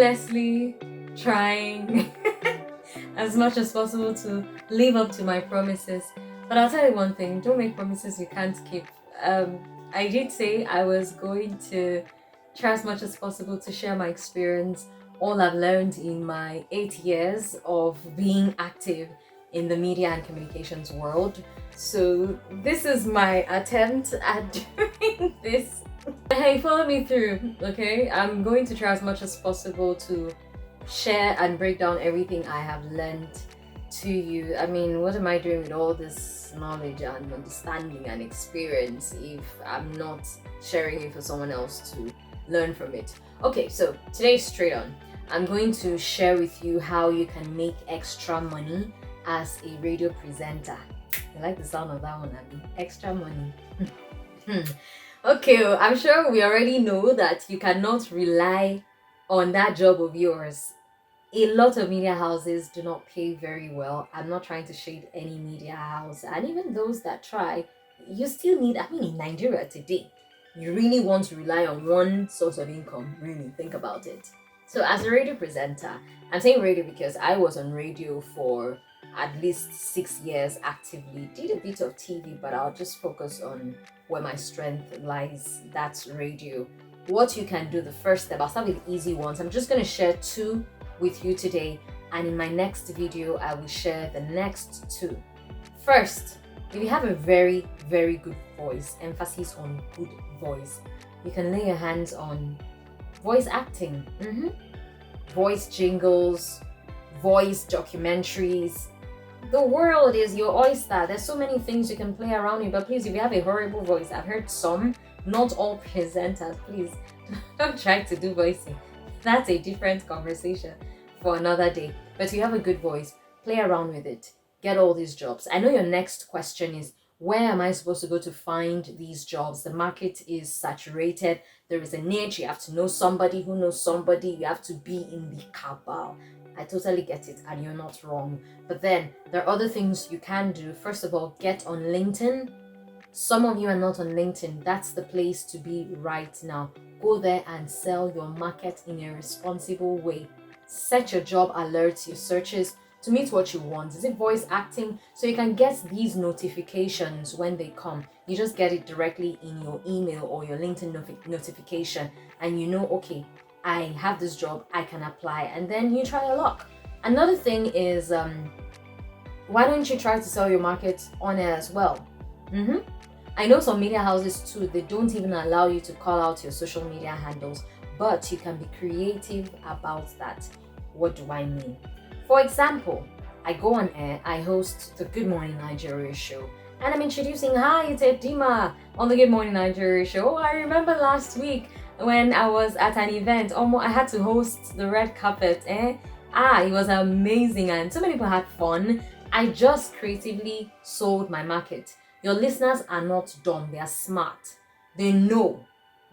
shamelessly trying as much as possible to live up to my promises. But I'll tell you one thing, don't make promises you can't keep. I did say I was going to try as much as possible to share my experience, all I've learned in my 8 years of being active in the media and communications world. So this is my attempt at doing this. Hey, follow me through, okay? I'm going to try as much as possible to share and break down everything I have learned to you. I mean, what am I doing with all this knowledge and understanding and experience if I'm not sharing it for someone else to learn from it? Okay, so today, straight on, I'm going to share with you how you can make extra money as a radio presenter. I like the sound of that one, Abby. Extra money. Okay, I'm sure we already know that you cannot rely on that job of yours. A lot of media houses do not pay very well. I'm not trying to shade any media house, and even those that try, you still need, I mean, in Nigeria today, you really want to rely on one source of income. Really, think about it. So as a radio presenter, I'm saying radio because I was on radio for at least 6 years actively, did a bit of TV, but I'll just focus on where my strength lies. That's radio. What you can do, the first step, I'll start with easy ones. I'm just going to share two with you today, and in my next video I will share the next two. First, if you have a very good voice, emphasis on good voice, you can lay your hands on voice acting, voice jingles, voice documentaries. The world is your oyster. There's so many things you can play around with, but please, if you have a horrible voice, I've heard some, not all presenters, please don't try to do voicing. That's a different conversation for another day. But if you have a good voice, play around with it. Get all these jobs. I know your next question is, where am I supposed to go to find these jobs? The market is saturated. There is a niche. You have to know somebody who knows somebody. You have to be in the cabal. I totally get it, and you're not wrong. But then there are other things you can do. First of all, get on LinkedIn. Some of you are not on LinkedIn. That's the place to be right now. Go there and sell your market in a responsible way. Set your job alerts, your searches to meet what you want. Is it voice acting? So you can get these notifications when they come. You just get it directly in your email or your LinkedIn notification, and you know, okay, I have this job, I can apply, and then you try your luck. Another thing is, why don't you try to sell your market on air as well? I know some media houses too, they don't even allow you to call out your social media handles, but you can be creative about that. What do I mean? For example, I go on air, I host the Good Morning Nigeria show, and I'm introducing, hi, it's Edima on the Good Morning Nigeria show. Oh, I remember last week when I was at an event, I had to host the red carpet. It was amazing, and so many people had fun. I just creatively sold my market. Your listeners are not dumb, they are smart. They know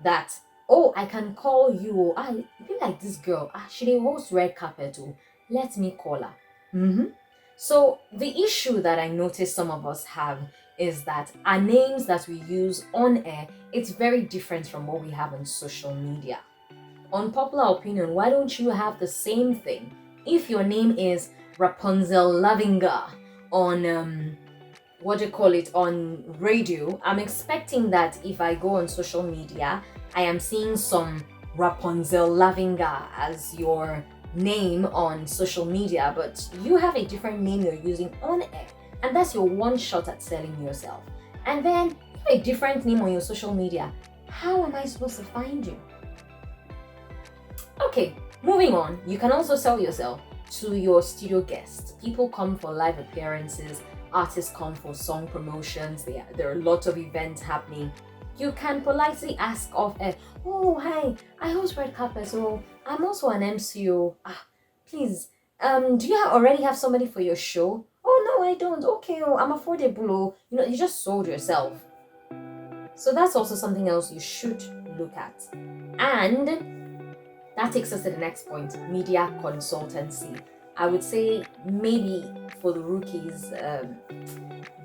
that, oh, I can call you. I be like this girl. She dey host red carpet. Oh, let me call her. So the issue that I noticed some of us have is that our names that we use on air, it's very different from what we have on social media. Unpopular opinion, why don't you have the same thing? If your name is Rapunzel Lavinga on on radio, I'm expecting that if I go on social media, I am seeing some Rapunzel Lavinga as your name on social media, but you have a different name you're using on air, and that's your one shot at selling yourself. And then you have a different name on your social media. How am I supposed to find you? Okay, moving on. You can also sell yourself to your studio guests. People come for live appearances, artists come for song promotions, there are lots of events happening. You can politely ask off air, oh, hi, I host red carpet, so I'm also an MCO. Please, do you already have somebody for your show? Oh, no, I don't. Okay, I'm affordable. You just sold yourself. So that's also something else you should look at. And that takes us to the next point, media consultancy. I would say maybe for the rookies,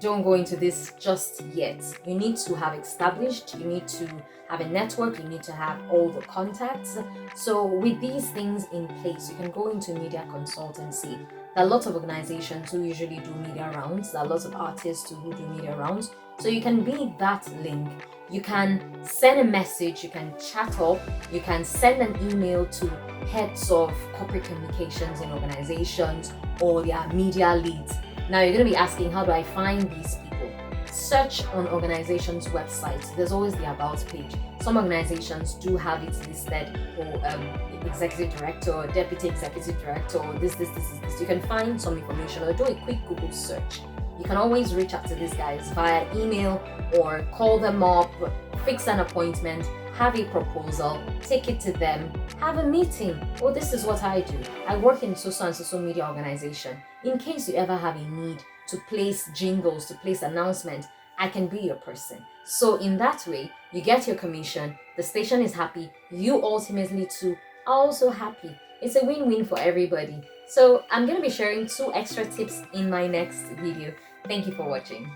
don't go into this just yet. You need to have established, you need to have a network, you need to have all the contacts. So with these things in place, you can go into media consultancy. There are lots of organizations who usually do media rounds. There are lots of artists who do media rounds. So you can be that link. You can send a message, you can chat up, you can send an email to heads of corporate communications in organizations or their media leads. Now you're going to be asking, how do I find these people? Search on organizations' websites. There's always the About page. Some organizations do have it listed for executive director, or deputy executive director, or this. You can find some information or do a quick Google search. You can always reach out to these guys via email or call them up, fix an appointment, have a proposal, take it to them, have a meeting. Oh, this is what I do. I work in so and so media organization. In case you ever have a need to place jingles, to place announcements, I can be your person. So in that way, you get your commission, the station is happy, you ultimately too are also happy. It's a win-win for everybody. So I'm going to be sharing 2 extra tips in my next video. Thank you for watching.